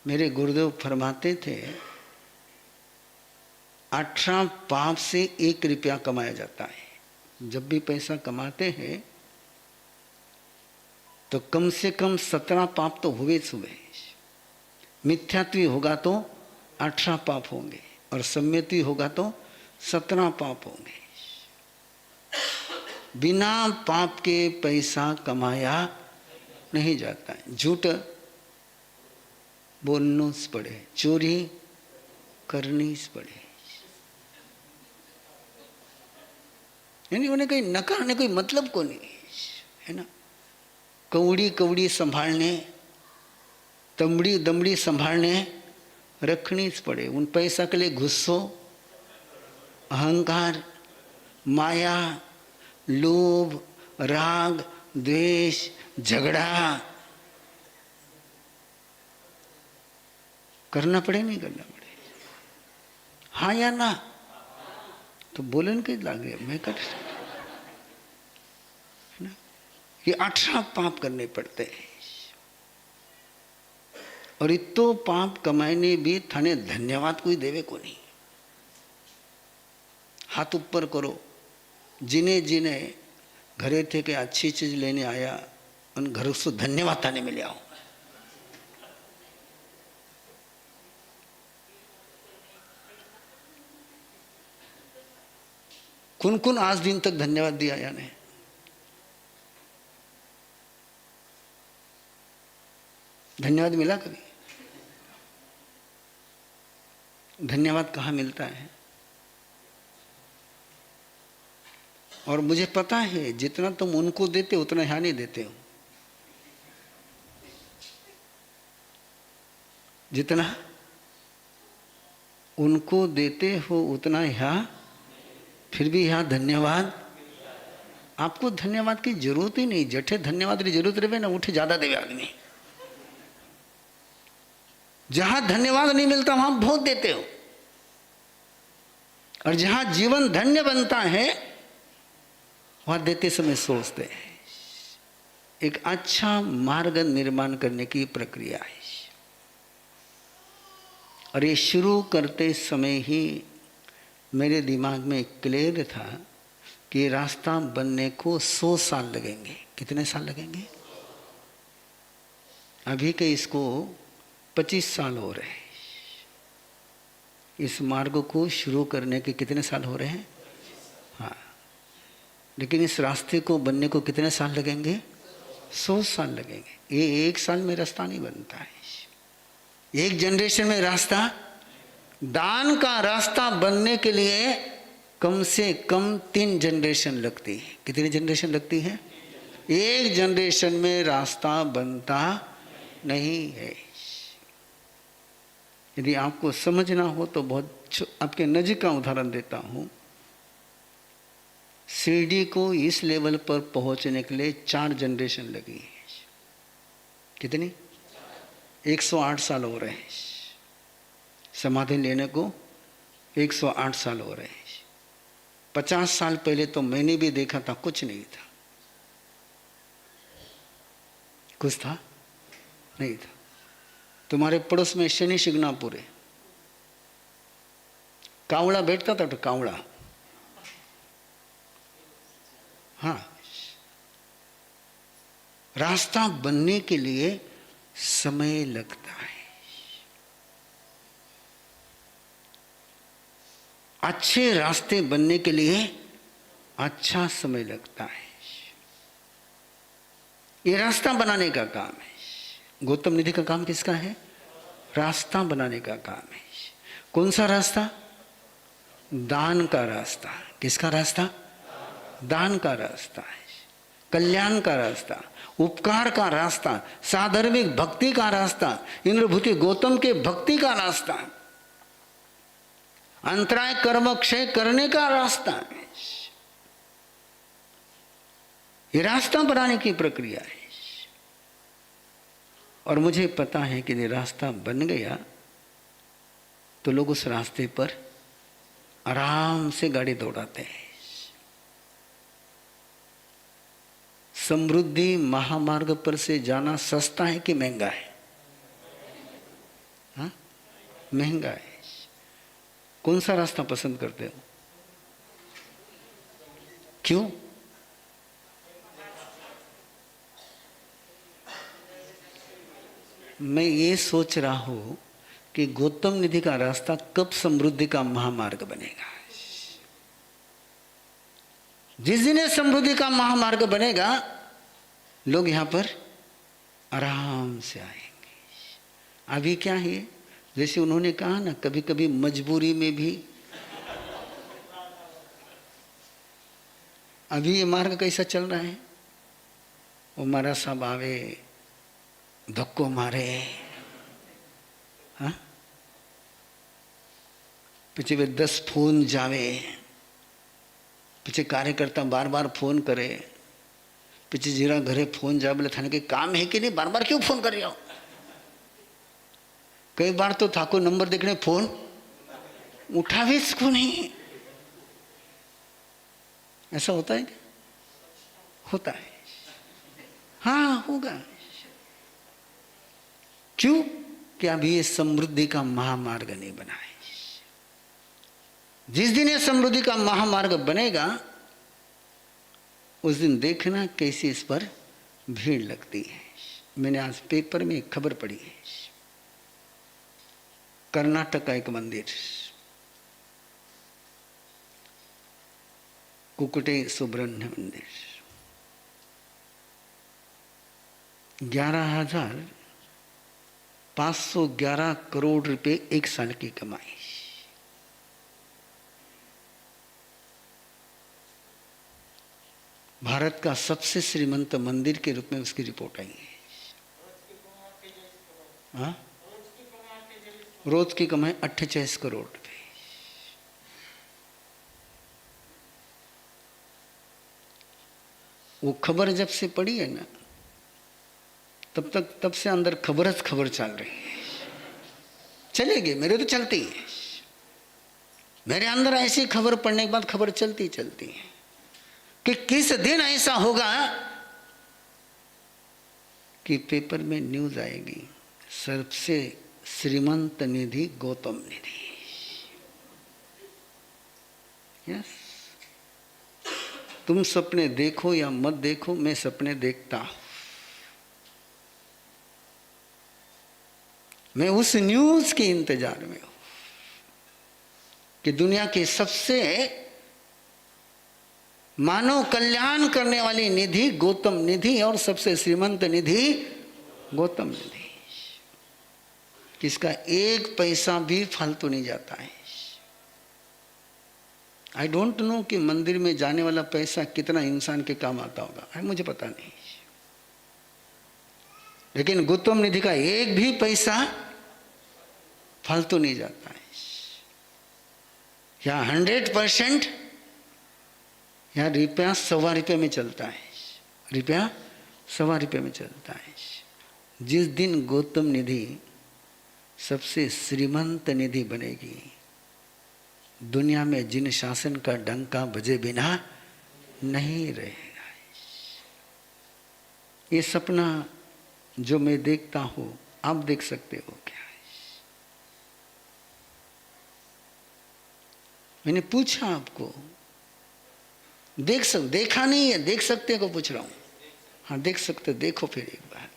मेरे गुरुदेव फरमाते थे 18 पाप से 1 रुपया कमाया जाता है। जब भी पैसा कमाते हैं तो कम से कम 17 पाप तो हुए हुए। मिथ्यात्वी होगा तो 18 पाप होंगे और सम्यत्वी होगा तो 17 पाप होंगे। बिना पाप के पैसा कमाया नहीं जाता है। झूठ बोलना पड़े, चोरी करनी पड़े, यानी उन्हें कहीं नकारने कोई मतलब को नहीं है ना। कौड़ी कौड़ी संभालने, तमड़ी दमड़ी संभालने रखनी पड़े। उन पैसा के लिए गुस्सो, अहंकार, माया, लोभ, राग, द्वेष, झगड़ा करना पड़े नहीं करना पड़े? हाँ या ना? तो बोलन के लागे मैं कर ना। ये 18 पाप करने पड़ते हैं और इतो पाप कमाने भी थाने धन्यवाद कोई देवे को नहीं। हाथ ऊपर करो। जिन्हें जिन्हें घरे थे कि अच्छी चीज लेने आया उन घर से धन्यवाद थाने मिले आओ। कौन कौन आज दिन तक धन्यवाद दिया यानी? धन्यवाद मिला कभी? धन्यवाद कहाँ मिलता है? और मुझे पता है जितना तुम उनको देते उतना यहाँ नहीं देते हो। जितना उनको देते हो उतना यहाँ, फिर भी यहाँ धन्यवाद। आपको धन्यवाद की जरूरत ही नहीं। जठे धन्यवाद की जरूरत रहे ना उठे ज्यादा देवे आदमी। जहां धन्यवाद नहीं मिलता वहां बहुत देते हो और जहां जीवन धन्य बनता है वहां देते समय सोचते हैं। एक अच्छा मार्ग निर्माण करने की प्रक्रिया है और ये शुरू करते समय ही मेरे दिमाग में क्लियर था कि रास्ता बनने को 100 साल लगेंगे। कितने साल लगेंगे? अभी के इसको 25 साल हो रहे हैं। इस मार्ग को शुरू करने के कितने साल हो रहे हैं? हाँ, लेकिन इस रास्ते को बनने को कितने साल लगेंगे? 100 साल लगेंगे। ये 1 साल में रास्ता नहीं बनता है। एक जनरेशन में रास्ता, दान का रास्ता बनने के लिए कम से कम 3 जनरेशन लगती है। कितनी जनरेशन लगती है? एक जनरेशन में रास्ता बनता नहीं है। यदि आपको समझना हो तो बहुत आपके नजीक का उदाहरण देता हूं। शिरडी को इस लेवल पर पहुंचने के लिए 4 जनरेशन लगी है। कितनी? 108 साल हो रहे हैं। समाधि लेने को 108 साल हो रहे हैं। 50 साल पहले तो मैंने भी देखा था, कुछ नहीं था। कुछ था? नहीं था। तुम्हारे पड़ोस में शनि शिंगणापुर है। कावड़ा बैठता था तो कावड़ा, हाँ। रास्ता बनने के लिए समय लगता है। अच्छे रास्ते बनने के लिए अच्छा समय लगता है। ये रास्ता बनाने का काम है। गौतम निधि का काम किसका है? रास्ता बनाने का काम है। कौन सा रास्ता? दान का रास्ता। किसका रास्ता? दान का रास्ता है। कल्याण का रास्ता, उपकार का रास्ता, साधर्मिक भक्ति का रास्ता, इंद्रभूति गौतम के भक्ति का रास्ता, अंतराय कर्म क्षय करने का रास्ता है। ये रास्ता बनाने की प्रक्रिया है। और मुझे पता है कि ये रास्ता बन गया तो लोग उस रास्ते पर आराम से गाड़ी दौड़ाते हैं। समृद्धि महामार्ग पर से जाना सस्ता है कि महंगा है? हाँ, महंगा है। कौन सा रास्ता पसंद करते हो? क्यों? मैं ये सोच रहा हूं कि गौतम निधि का रास्ता कब समृद्धि का महामार्ग बनेगा। जिस दिन ये समृद्धि का महामार्ग बनेगा, लोग यहां पर आराम से आएंगे। अभी क्या है, जैसे उन्होंने कहा ना, कभी कभी मजबूरी में भी। अभी ये मार्ग कैसा चल रहा है? वो मारा साहब आवे, धक्को मारे, हाँ, पीछे वे 10 फोन जावे, पीछे कार्यकर्ता बार बार फोन करे, पीछे जीरा घरे फोन जा, बोले थाने के काम है कि नहीं, बार बार क्यों फोन कर रहे हो? कई बार तो था को नंबर देखने फोन उठावे इसको नहीं। ऐसा होता है क्या? होता है। हाँ, होगा। क्यों? कि अभी ये समृद्धि का महामार्ग नहीं बना है। जिस दिन ये समृद्धि का महामार्ग बनेगा, उस दिन देखना कैसी इस पर भीड़ लगती है। मैंने आज पेपर में एक खबर पढ़ी है, कर्नाटक का एक मंदिर, कुकुटे सुब्रह्मण्य मंदिर, 11,511 करोड़ रुपए एक साल की कमाई। भारत का सबसे श्रीमंत मंदिर के रूप में उसकी रिपोर्ट आई है। हाँ? रोज की कमाई 48 करोड़ रुपए। वो खबर जब से पड़ी है ना, तब से अंदर खबर चल रही है। चलेगी, मेरे तो चलती है। मेरे अंदर ऐसी खबर पढ़ने के बाद खबर चलती है कि किस दिन ऐसा होगा कि पेपर में न्यूज आएगी, सबसे श्रीमंत निधि गौतम निधि। यस, तुम सपने देखो या मत देखो, मैं सपने देखता हूं। मैं उस न्यूज के इंतजार में हूं कि दुनिया के सबसे मानव कल्याण करने वाली निधि गौतम निधि और सबसे श्रीमंत निधि गौतम निधि, किसका एक पैसा भी फालतू नहीं जाता है। आई डोंट नो कि मंदिर में जाने वाला पैसा कितना इंसान के काम आता होगा, मुझे पता नहीं, लेकिन गौतम निधि का एक भी पैसा फालतू नहीं जाता है। या 100% या रुपया 1.25 रुपये में चलता है, रुपया 1.25 रुपये में चलता है। जिस दिन गौतम निधि सबसे श्रीमंत निधि बनेगी, दुनिया में जिन शासन का डंका बजे बिना नहीं रहेगा। ये सपना जो मैं देखता हूं, आप देख सकते हो क्या? मैंने पूछा आपको, देखा नहीं है, देख सकते को पूछ रहा हूं। हाँ, देख सकते, देखो फिर एक बार,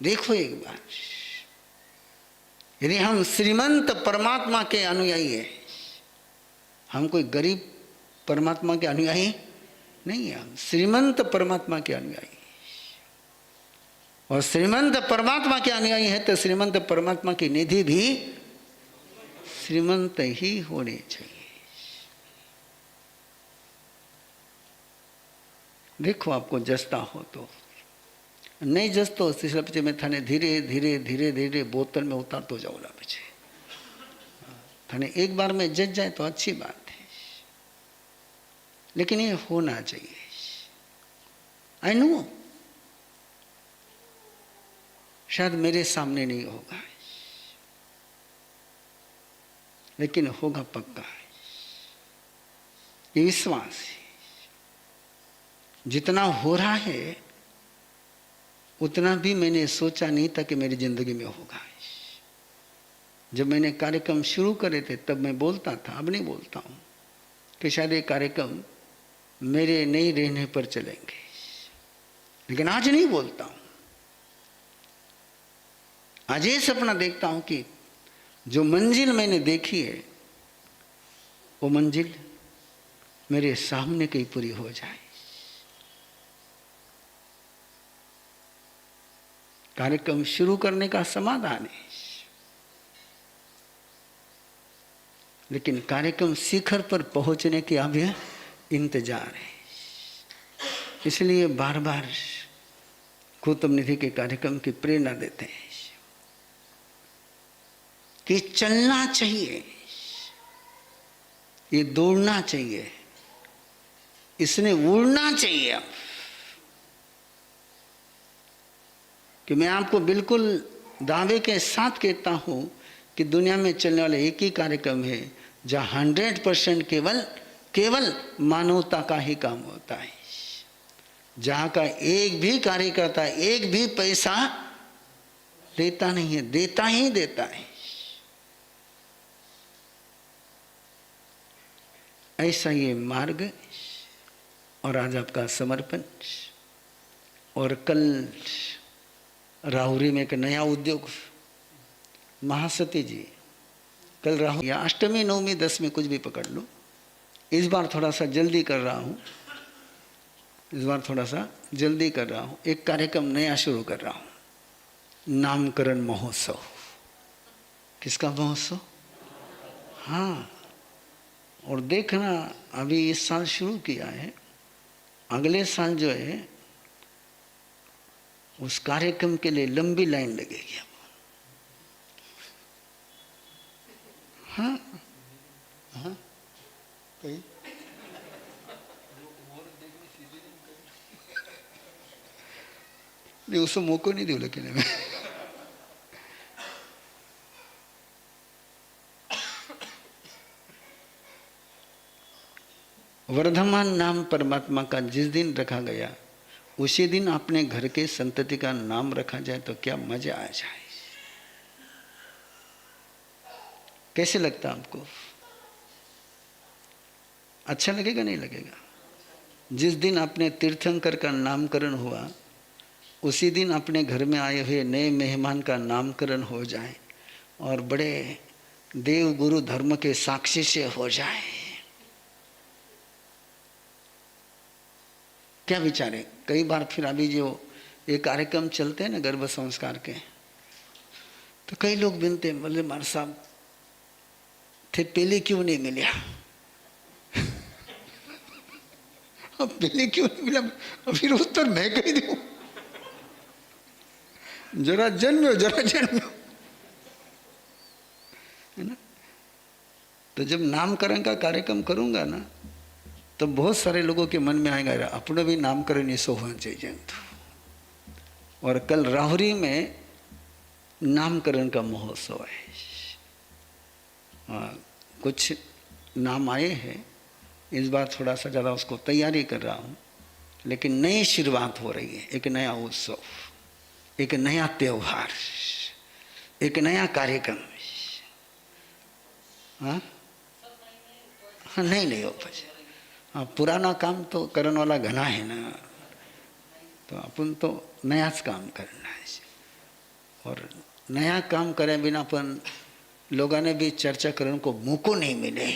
देखो एक बार। यदि हम श्रीमंत परमात्मा के अनुयायी है, हम कोई गरीब परमात्मा के अनुयायी नहीं है, हम श्रीमंत परमात्मा के अनुयायी। और श्रीमंत परमात्मा के अनुयायी है तो श्रीमंत परमात्मा की निधि भी श्रीमंत ही होनी चाहिए। देखो, आपको जसता हो तो, नहीं जसतो तीसरा पीछे मैं थाने धीरे धीरे धीरे धीरे बोतल में उतारतो जाऊला पीछे। थाने एक बार में जज जाए तो अच्छी बात है, लेकिन ये होना चाहिए। आई नो शायद मेरे सामने नहीं होगा, लेकिन होगा पक्का, ये विश्वास है। जितना हो रहा है उतना भी मैंने सोचा नहीं था कि मेरी ज़िंदगी में होगा। जब मैंने कार्यक्रम शुरू करे थे तब मैं बोलता था, अब नहीं बोलता हूँ, कि शायद ये कार्यक्रम मेरे नहीं रहने पर चलेंगे, लेकिन आज नहीं बोलता हूँ। आज ये सपना देखता हूँ कि जो मंजिल मैंने देखी है वो मंजिल मेरे सामने कहीं पूरी हो जाए। कार्यक्रम शुरू करने का समाधान है, लेकिन कार्यक्रम शिखर पर पहुंचने की अब इंतजार है। इसलिए बार बार गौतम निधि के कार्यक्रम की प्रेरणा देते हैं कि चलना चाहिए, ये दौड़ना चाहिए, इसने उड़ना चाहिए। अब कि मैं आपको बिल्कुल दावे के साथ कहता हूं कि दुनिया में चलने वाला एक ही कार्यक्रम है जहां 100% केवल मानवता का ही काम होता है, जहां का एक भी कार्यकर्ता एक भी पैसा लेता नहीं है, देता ही देता है। ऐसा ये मार्ग और आज आपका समर्पण। और कल राहुरी में एक नया उद्योग, महासती जी कल राहु या अष्टमी नवमी 10 में कुछ भी पकड़ लो, इस बार थोड़ा सा जल्दी कर रहा हूँ, एक कार्यक्रम नया शुरू कर रहा हूँ, नामकरण महोत्सव। किसका महोत्सव? हाँ, और देखना अभी इस साल शुरू किया है, अगले साल जो है उस कार्यक्रम के लिए लंबी लाइन लगेगी। हाँ हाँ कहीं नहीं, उसको मौका नहीं दो, लेकिन मैं वर्धमान नाम परमात्मा का जिस दिन रखा गया उसी दिन अपने घर के संतति का नाम रखा जाए तो क्या मजा आ जाए। कैसे लगता आपको? अच्छा लगेगा नहीं लगेगा? जिस दिन अपने तीर्थंकर का नामकरण हुआ उसी दिन अपने घर में आए हुए नए मेहमान का नामकरण हो जाए और बड़े देव गुरु धर्म के साक्षी से हो जाए, क्या विचार है? कई बार फिर अभी जो ये कार्यक्रम चलते हैं ना गर्भ संस्कार के, तो कई लोग बिनते हैं, बोले मार साहब थे पहले क्यों नहीं मिला? अब पहले क्यों नहीं मिला? अब फिर उत्तर मैं कह दूं, जरा जन्मो है ना। तो जब नामकरण का कार्यक्रम करूंगा ना तो बहुत सारे लोगों के मन में आएगा अपना भी नामकरण ऐसा होना चाहिए। और कल राहुरी में नामकरण का महोत्सव है। कुछ नाम आए हैं, इस बार थोड़ा सा ज़्यादा उसको तैयारी कर रहा हूँ, लेकिन नई शुरुआत हो रही है, एक नया उत्सव, एक नया त्यौहार, एक नया कार्यक्रम। हाँ हाँ नहीं हो पाए। हाँ, पुराना काम तो करने वाला घना है ना, तो अपन तो नयाच काम करना है। और नया काम करे बिना अपन लोगों ने भी चर्चा करने को मौको नहीं मिले।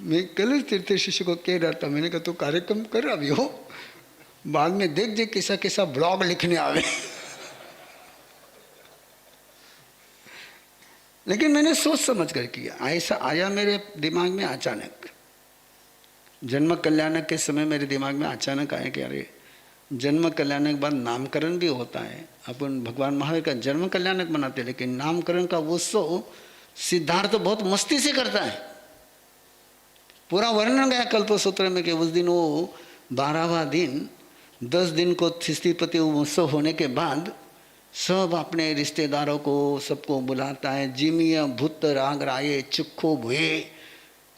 मैं कल तीर्थ शिष्य को कह रहा था, मैंने कहा तो कार्यक्रम कर अभी हो, बाद में देख कैसा कैसा ब्लॉग लिखने आवे। लेकिन मैंने सोच समझ कर किया, ऐसा आया मेरे दिमाग में अचानक। जन्म कल्याणक के समय मेरे दिमाग में अचानक आया कि अरे जन्म कल्याणक के बाद नामकरण भी होता है। अपन भगवान महावीर का जन्म कल्याणक मनाते, लेकिन नामकरण का उत्सव सिद्धार्थ बहुत मस्ती से करता है। पूरा वर्णन गया कल्पसूत्र में कि उस दिन वो 12वां दिन 10 दिन को स्थितिपति उत्सव होने के बाद सब अपने रिश्तेदारों को सबको बुलाता है। जिमिया भूत राग राये चुखो भुए,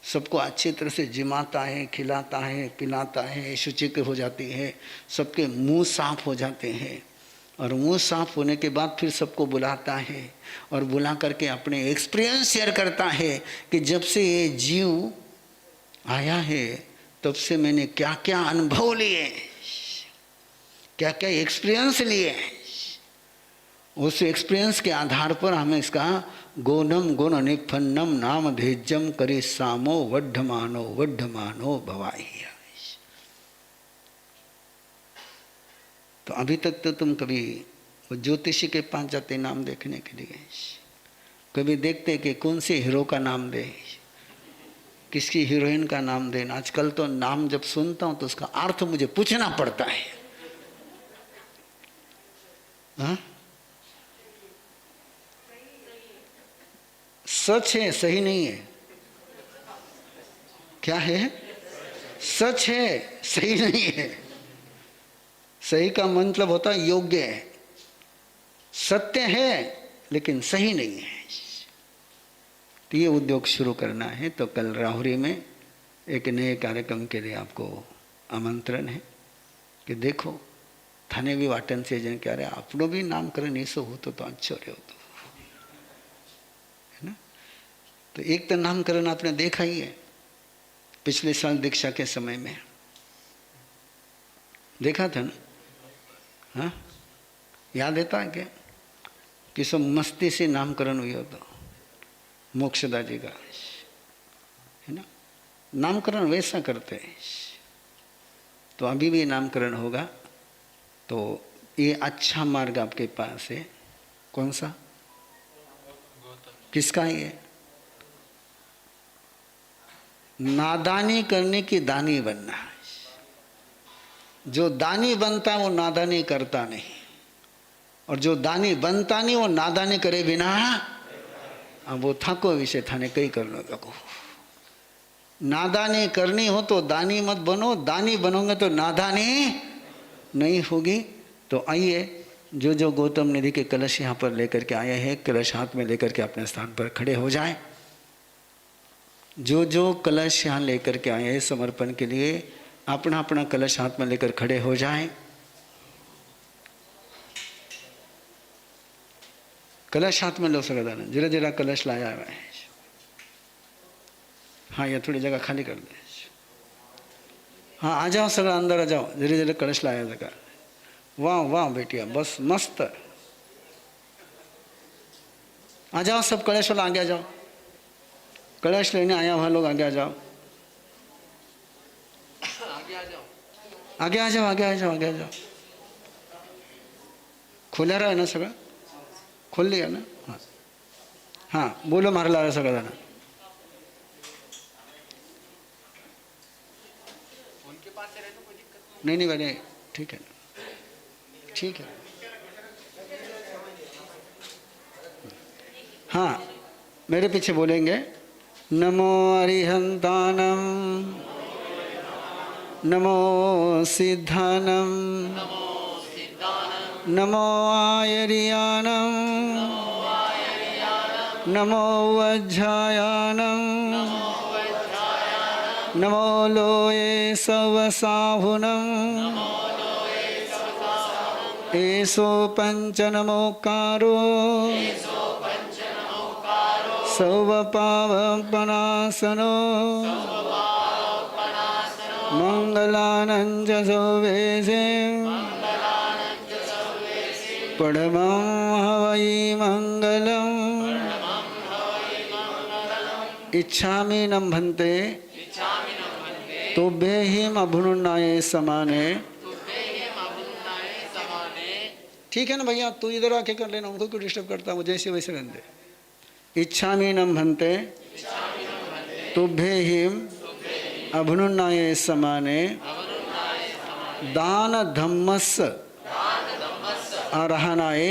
सबको अच्छी तरह से जिमाता है, खिलाता है, पिलाता है, शुचि हो जाती है, सबके मुंह साफ हो जाते हैं, और मुंह साफ होने के बाद फिर सबको बुलाता है और बुला करके अपने एक्सपीरियंस शेयर करता है कि जब से ये जीव आया है तब से मैंने क्या क्या अनुभव लिए, क्या क्या एक्सपीरियंस लिए। उस एक्सपीरियंस के आधार पर हमें इसका गोनम गुण निफन्नम नाम भेजम करे सामो वड्ढमानो भवाई। तो अभी तक तो तुम कभी वो ज्योतिषी के पास जाते नाम देखने के लिए, कभी देखते कि कौन से हीरो का नाम दे, किसकी हीरोइन का नाम देना। आजकल तो नाम जब सुनता हूं तो उसका अर्थ मुझे पूछना पड़ता है। हाँ? सच है, सही नहीं है। क्या है? सच है, सही नहीं है। सही का मतलब होता है योग्य है, सत्य है लेकिन सही नहीं है। तो ये उद्योग शुरू करना है। तो कल राहुरी में एक नए कार्यक्रम के लिए आपको आमंत्रण है कि देखो थाने भी वाटन से जन कह रहे आपनो भी नामकरण ऐसा हो तो अच्छो रहे हो तो, है ना। तो एक तो नामकरण आपने देखा ही है, पिछले साल दीक्षा के समय में देखा था ना। हाँ, याद रहता है क्या कि सब मस्ती से नामकरण हुआ तो मोक्षदा जी का, है ना। नामकरण वैसा करते हैं। तो अभी भी नामकरण होगा। तो ये अच्छा मार्ग आपके पास है। कौन सा? किसका ये? नादानी करने की दानी बनना है। जो दानी बनता है वो नादानी करता नहीं, और जो दानी बनता नहीं वो नादानी करे बिना अब वो थाको विषय थाने कई कर लो लगो। नादानी करनी हो तो दानी मत बनो, दानी बनोगे तो नादानी नहीं होगी। तो आइए, जो जो गौतम निधि के कलश यहाँ पर लेकर के आए हैं, कलश हाथ में लेकर के अपने स्थान पर खड़े हो जाएं। जो जो कलश यहाँ लेकर के आए हैं समर्पण के लिए, अपना अपना कलश हाथ में लेकर खड़े हो जाएं। कलश हाथ में लो सगदाना, जरा जरा कलश लाया हुआ है। हाँ, ये थोड़ी जगह खाली कर दे। हाँ, आ जाओ सगड़ा, अंदर आ जाओ। धीरे धीरे कलश लाया जगह। वाह वाह बेटिया, बस मस्त। आ जाओ सब, कलश वाला आगे आ जाओ। कलश लेने आया हुआ लोग आगे आ जाओ, आगे आ जाओ, आगे आ जाओ, आगे आ जाओ, आगे आ जाओ। खोला रहा है ना सगड़ा? खोल लिया ना? हाँ हाँ, बोलो मार ला रहा सगड़ा दाना। उनके पास रहे तो कोई दिक्कत नहीं। नहीं बने, ठीक है, ठीक है। हाँ, मेरे पीछे बोलेंगे, नमो अरिहंतानम, नमो सिद्धानम, नमो आयरियानम, नमो वज्रायानम, नमो लोये सवसाहुनम, एसो पंचनमोकारो सर्वपावपनासनो मंगलानंद सौवेशे परमं हवै मंगलम्। इच्छामि नम्भन्ते तुभ्येहिम अभुनुन्नाये समाने। ठीक है ना भैया, तू इधर आके कर लेना, उनको क्यों डिस्टर्ब करता हूँ, जैसे वैसे रहने दे। इच्छामि नम्भन्ते तुभ्येहिम अभुनुन्नाये समाने दान धम्मस् अरहनाए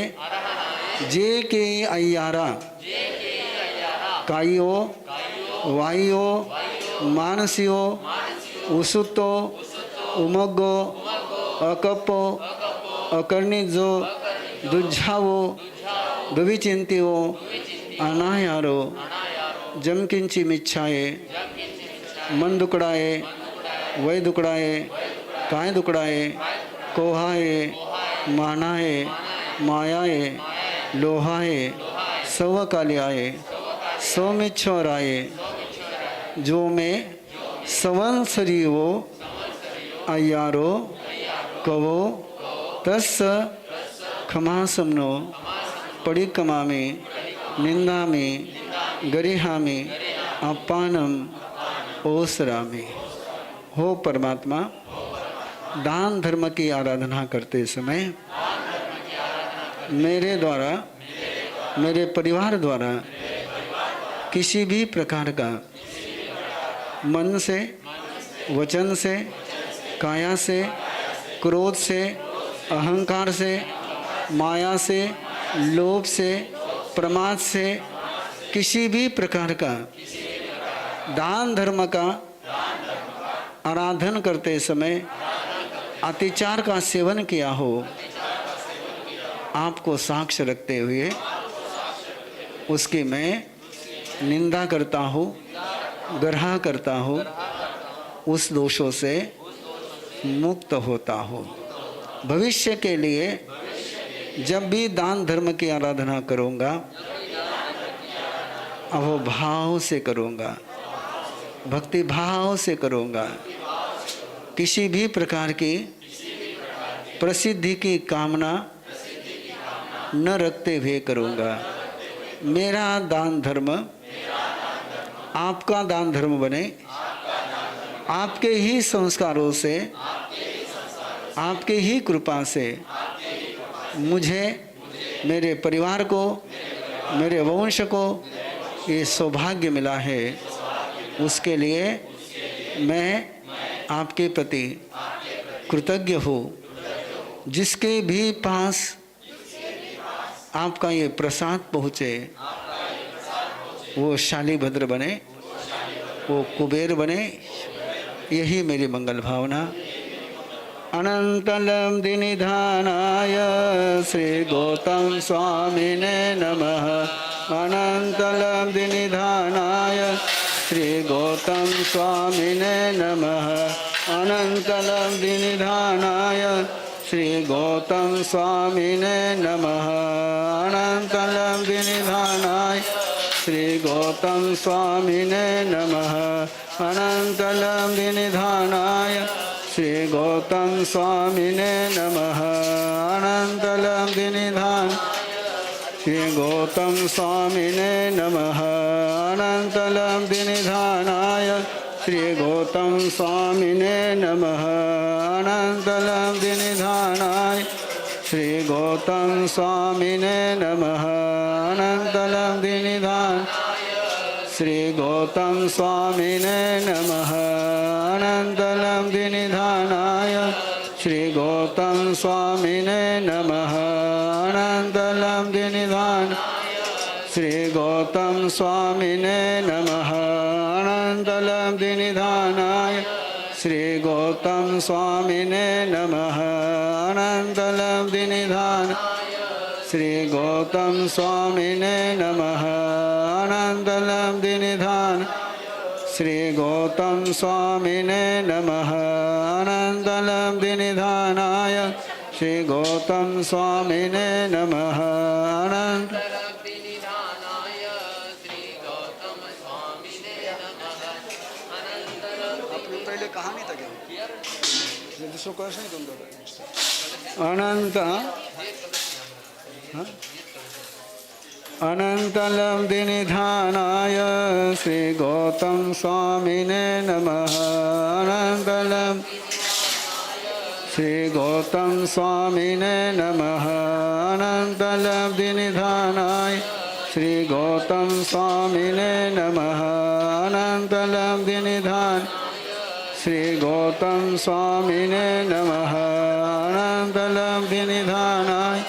जे के अय्यारा कायो वायो मानसियो उसुतो उमगो अकपो अकर्णिजो दुझावो दुविचिंतियो अनायारो जमकिंची मिच्छाए मन दुकड़ाए, वै दुकड़ाए, काय दुकड़ाए, कोहाए, मानाए, मायाए, लोहाए, सव कालियाए, सौ में छोराए, जो में संवत्सरीवो अय्यारो कवो तस् खमासमनो परिक्रमा में निंदा में गरिहा में अपानम ओसरा में। हो परमात्मा, दान धर्म की आराधना करते समय मेरे द्वारा, मेरे परिवार द्वारा किसी भी प्रकार का मन से, वचन से, काया से, क्रोध से, अहंकार से, माया से, लोभ से, प्रमाद से, किसी भी प्रकार का दान धर्म का आराधन करते समय अतिचार का सेवन किया हो, आपको साक्ष्य रखते हुए उसकी मैं निंदा करता हूँ, ग्रह करता हूँ, उस दोषों से मुक्त होता हूँ। भविष्य के लिए जब भी दान धर्म की आराधना करूँगा, अहो भाव से करूँगा, भक्ति भाव से करूँगा, किसी भी प्रकार की प्रसिद्धि की कामना न रखते हुए करूँगा। मेरा दान धर्म आपका दान धर्म बने, आपके ही संस्कारों से, आपके ही कृपा से मुझे, मेरे परिवार को, मेरे वंश को ये सौभाग्य मिला है। उसके लिए मैं आपके प्रति कृतज्ञ हूँ। जिसके भी पास आपका ये प्रसाद पहुँचे, वो शालीभद्र बने, वो कुबेर बने, यही मेरी मंगल भावना। अनंतलम दिनिधानाय श्री गौतम स्वामिने नमः। अनंतलम दिनिधानाय श्री गौतम स्वामिने नमः। अनंतलम दिनिधानाय श्री गौतम स्वामिने नमः। अनंतलम दिनिधानाय श्री गौतम स्वामिने नमः। अनंतलम दिनिधानाय श्री गौतम स्वामिने नमः। अनंतलम दिनिधान श्री गौतम स्वामिने नमः। अनंतलम दिनिधानाय श्री गौतम स्वामिने नमः। अनंतलम दिनिधानाय श्री गौतम स्वामिने नमः। अनंतलम दिनिधान श्री गौतम स्वामिने नमः। अनंतलम दिनिधानाय श्री गौतम स्वामिने नमः। अनंतलम दिनिधान श्री गौतम स्वामिने नमः। अनंतलम दिनिधानाय श्री गौतम स्वामिने नमः। अनंतलम दिनिधान श्री गौतम स्वामिने नमः। अनंतलम दिनिधान श्री गौतम स्वामिने नमः। अनंतलम दिनिधानाय श्री गौतम स्वामिने नमः। अनंतलम दिनिधानाय श्री गौतम स्वामिने नमः। आप लोग पहले कहा नहीं था क्या? दूसरों को ऐसा नहीं तुम अनंत अनंतलम दिनिधानाय श्री गौतम स्वामिने नमः। अनंतलम श्री गौतम स्वामिने नमः। अनंतलम दिनिधानाय श्री गौतम स्वामिने नमः। अनंतलम दिनिधान श्री गौतम स्वामिने नमः। अनंतलम दिनिधानाय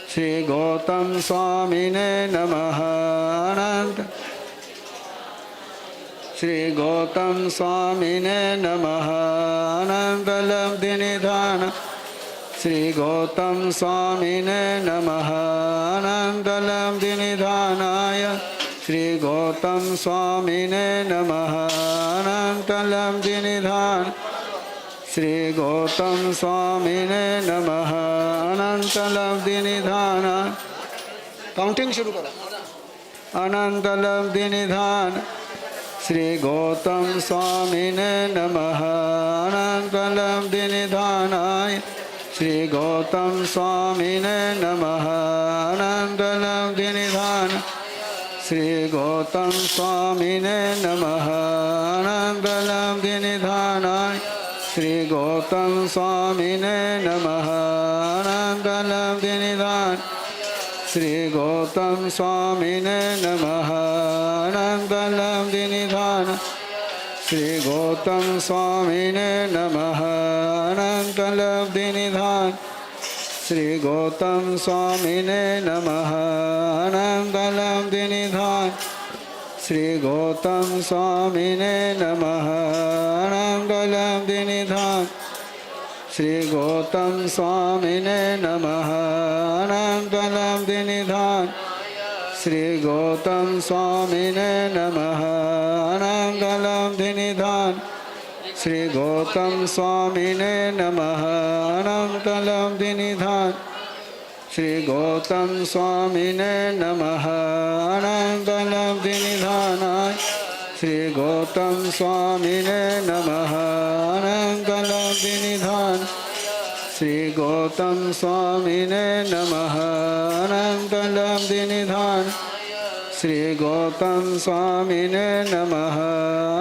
श्री गौतम स्वामिने नमः। अनंत श्री गौतम स्वामिने नमः। अनंतलम दिनिधान श्री गौतम स्वामिने नमः। अनंतलम दिनिधानाय श्री गौतम स्वामिने नमः। अनंत लब्धि निधान श्री गौतम स्वामिने नमः। अनंत लब्धि निधान। काउंटिंग शुरू करो। अनंत लब्धि निधान श्री गौतम स्वामिने नमः। अनंत लब्धि निधानाय श्री गौतम स्वामिने नमः। अनंत लब्धि निधान श्री गौतम स्वामिने नमः। अनंत लब्धि निधानाय श्री गौतम स्वामिने नमः। अनंत लब्धि निधान श्री गौतम स्वामिने नमः। अनंत लब्धि निधान श्री गौतम स्वामिने नमः। अनंत लब्धि निधान श्री गौतम स्वामिने नमः। अनंत लब्धि निधान श्री गौतम स्वामिने नमः। अनंत लब्धि निधान श्री गौतम स्वामिने नमः। अनंत लब्धि निधान श्री गौतम स्वामिने नमः। अनंत लब्धि निधान श्री गौतम स्वामिने नमः। अनंत लब्धि निधान श्री गौतम स्वामिने नमः। अनंत लब्धि निधानाय श्री गौतम स्वामिने नमः। अनंत लब्धि निधान श्री गौतम स्वामिने नमः। अनंत लब्धि निधान श्री गौतम स्वामिने नमः।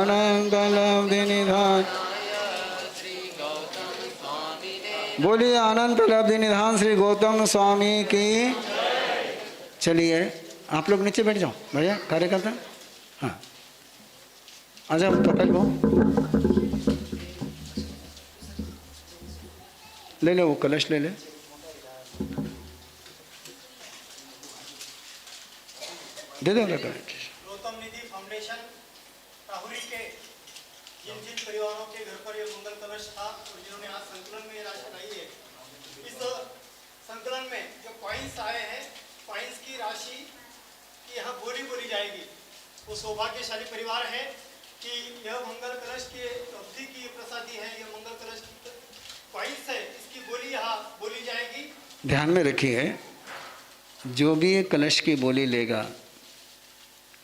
अनंत लब्धि निधान बोलिए अनंत लब्धि निधान श्री गौतम स्वामी की। चलिए आप लोग नीचे बैठ जाओ भैया कार्यकर्ता। हाँ आ जाओ पकड़ लो, ले लो वो कलश ले ले। दे दो कलश। गौतम निधि फाउंडेशन राहुरी के जिन जिन परिवारों के घर पर ये मंगल कलश था और जिन्होंने आज संकलन में ये राशि लाई है, इस संकलन में जो कॉइन्स आए हैं, कॉइन्स की राशि की यहाँ बोली बोली जाएगी। वो सौभाग्यशाली परिवार है कि यह मंगल कलश के अवधि की प्रसादी है। यह मंगल कलश की कॉइन्स है, इसकी बोली यहाँ बोली जाएगी। ध्यान में रखिए, जो भी ये कलश की बोली लेगा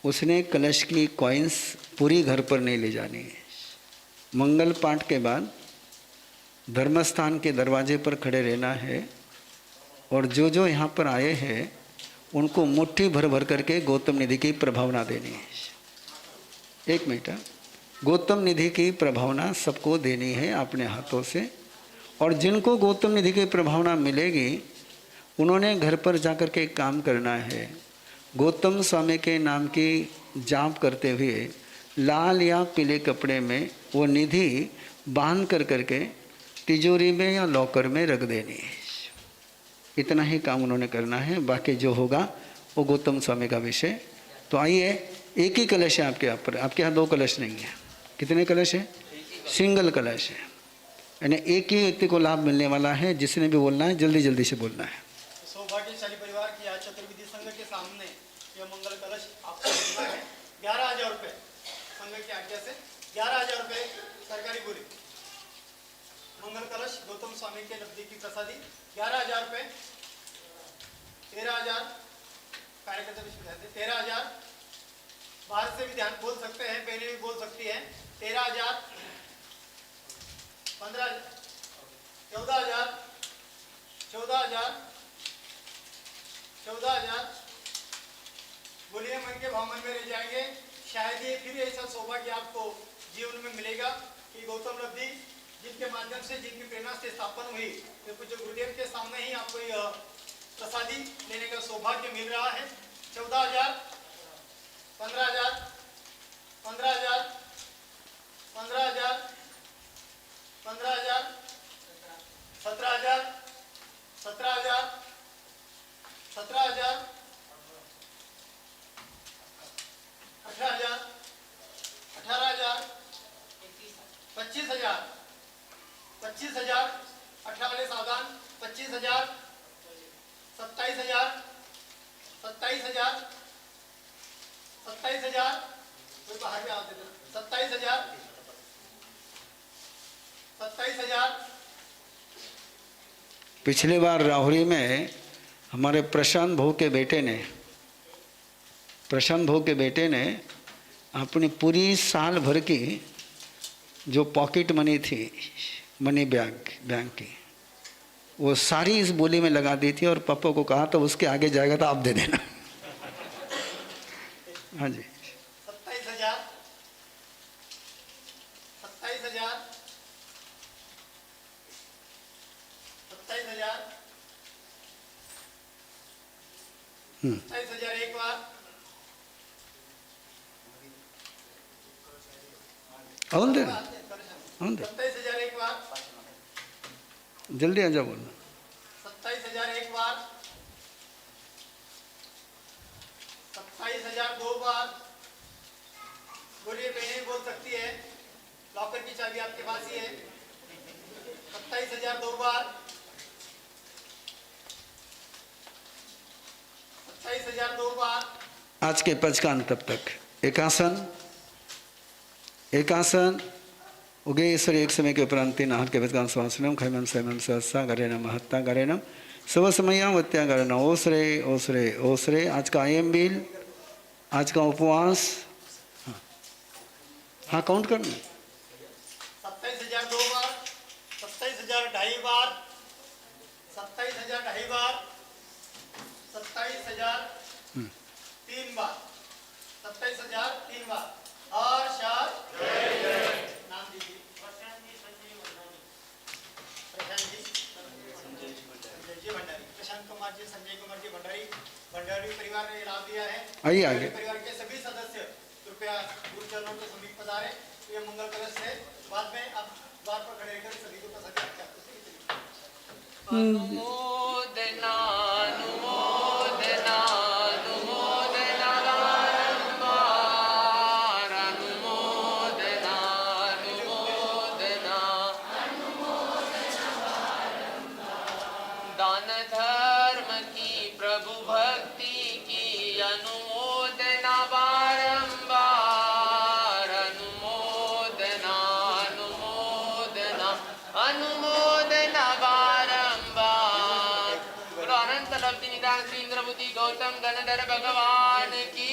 उसने कलश की कॉइन्स पूरी घर पर नहीं ले जानी है। मंगल पाठ के बाद धर्मस्थान के दरवाजे पर खड़े रहना है और जो जो यहाँ पर आए हैं उनको मुट्ठी भर भर करके गौतम निधि की प्रभावना देनी है। एक मिनट, गौतम निधि की प्रभावना सबको देनी है अपने हाथों से। और जिनको गौतम निधि की प्रभावना मिलेगी उन्होंने घर पर जाकर के काम करना है। गौतम स्वामी के नाम की जाप करते हुए लाल या पीले कपड़े में वो निधि बांध कर करके तिजोरी में या लॉकर में रख देनी है। इतना ही काम उन्होंने करना है, बाकी जो होगा वो गौतम स्वामी का विषय। तो आइए, एक ही कलश है आपके यहाँ पर, आपके यहाँ दो कलश नहीं है। कितने कलश है? सिंगल कलश है, यानी एक ही व्यक्ति को लाभ मिलने वाला है। जिसने भी बोलना है जल्दी जल्दी से बोलना है। सौभाग्यशाली परिवार की आज चतुर्विधि संघ के सामने यह मंगल कलश आपको मिलना है। 11,000 रुपये संघ की आज्ञा से, 11,000 रुपये सरकारी बोली। मंगल कलश गौतम स्वामी के नब्दी की प्रसादी 11,000 रुपये। 13,000 कार्यकर्ता भी 13,000। बाहर से भी ध्यान बोल सकते हैं, पहले भी बोल सकती है। 13,000, 15,000, 14,000, 14,000, 14,000। बोलिए, मन के भाव मन में रह जाएंगे। शायद ये फिर ऐसा सौभाग्य आपको जीवन में मिलेगा कि गौतम लब्धि जिनके माध्यम से, जिनकी प्रेरणा से स्थापन हुई, तो कुछ गुरुदेव के सामने ही आपको यह प्रसादी लेने का सौभाग्य मिल रहा है। 14,000, 15,000, 15,000, 15,000, 15,000, 17,000, 17,000, 17,000, 18,000, 18,000, 25,000, 25,000, 18 वाले सावधान, 25,000, 27,000, 27,000, 27,000 कोई बाहर भी आप दे देना 27,000 27,000 पिछली बार राहुरी में हमारे प्रशांत भोग के बेटे ने अपनी पूरी साल भर की जो पॉकेट मनी थी मनी बैंक की वो सारी इस बोली में लगा दी थी और पापा को कहा तो उसके आगे जाएगा तो आप दे देना। हाँ जी 27,000 27,000 27,000 27,000 एक बार और दे 27,000 एक बार जल्दी आ जाओ बोलना 27,000 एक बार 27,000 दो बार बोलिए बहनें बोल सकती है लॉकर की चाबी आपके पास ही है 27,000 दो बार 27,000 दो बार आज के पंचकांत तब तक एकासन उगेश्वर एक समय के उपरांत तीन आहत के पंचकांत स्वासनम खैमम सैमम सहसा गरेनम महत्ता गरेनम सब समयावत्या गरेन ओसरे ओसरे ओसरे। आज का आयम बिल आज का उपवास हाँ काउंट करना 27,000 दो बार 27,000 ढाई बार 27,000 ढाई बार 27,000 तीन बार 27,000 तीन बार और शाह नाम दीजिए प्रशांत जी संजय जी भंडारी प्रशांत कुमार जी संजय कुमार जी भंडारी परिवार ने लाभ दिया है। आइए आगे परिवार के सभी सदस्य कृपया गुरुचरणों के समीप पधारें। ये मंगल कलश है बाद में आप द्वार पर खड़े रहकर सभी को प्रसाद अनुमोदना अनुमोदना अनुमोदना बारंबार अनुमोदना अनुमोदना दान धर्म की प्रभु भक्ति की अनुमोदना बारंबार अनुमोदना अनुमोदना अनुमोदना बारंबार। बोलो अनंत लब्धि निदान श्री इंद्र बुद्धि गौतम गणधर भगवान की